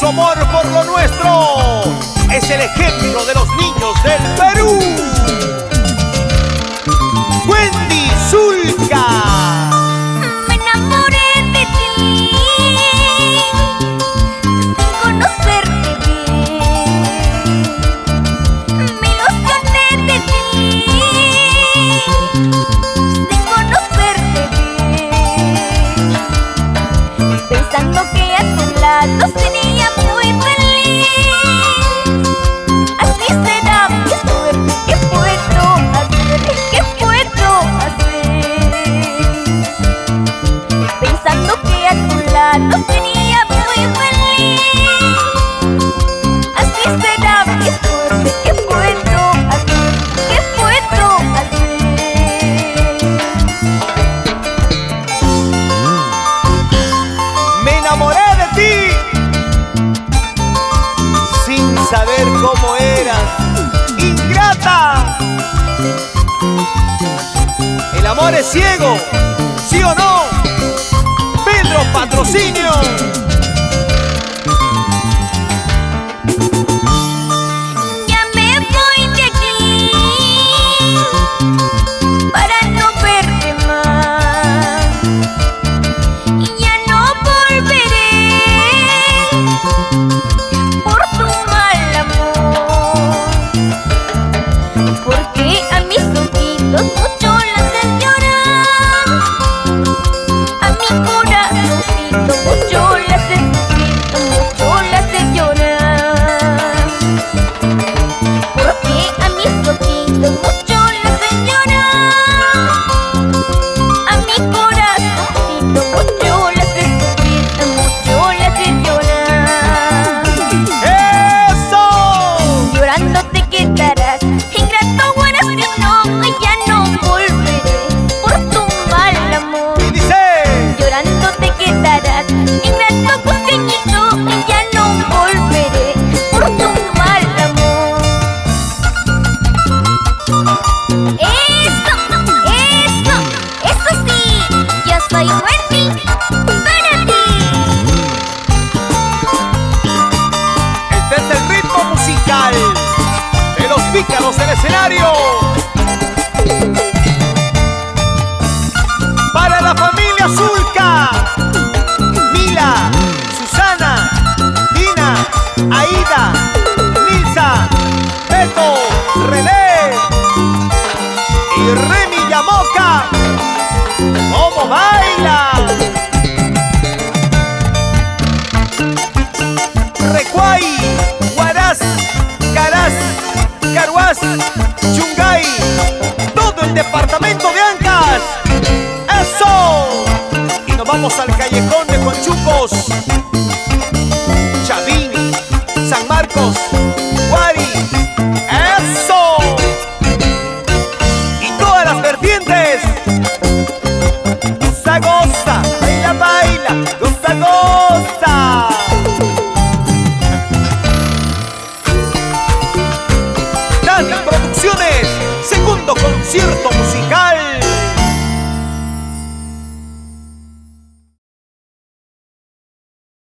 su amor por lo nuestro. Es el ejemplo de los niños del Perú. Wendy Zulka. Me enamoré de ti sin conocerte bien. Me ilusioné de ti sin conocerte bien. Pensando que a tu lado sería muy feliz. Así será mi suerte. ¿Qué puedo hacer? ¿Qué puedo hacer? Pensando que a tu lado sería muy feliz. Así será mi suerte. ¿Qué puedo hacer? ¿Qué puedo hacer? Me enamoré de ti sin saber cómo eras. ¡Ingrata! El amor es ciego, ¿sí o no? Pedro Patrocinio. Ya me voy de aquí para no verte más. Y ya no volveré por tu mal amor. Porque a mis ojitos mucho le hacen llorar. A mi corazoncito mucho le hacen sufrir, mucho le hacen llorar. Porque a mis ojitos mucho le hacen llorar. A mi corazoncito mucho le hacen sufrir, mucho le hacen llorar. ¡Eso! Llorando te quedarás, ingrato buenas que no, ya no volveré por tu mal amor. Y dice: Llorando te quedarás, ingrato costeñito, ya no volveré por tu mal amor. Eso sí, yo soy Wendy para ti. este es el ritmo musical de los pícaros del escenario. Para la familia Zulka: Mila, Susana, Dina, Aida, Nilsa, Beto, René y Remy Yamoca. ¿Cómo baila? Recuay, Huaraz, Caraz, Caruaz, Yungay, todo el departamento de Ancash. ¡Eso! Y nos vamos al callejón de Conchucos, Chavín, San Marcos,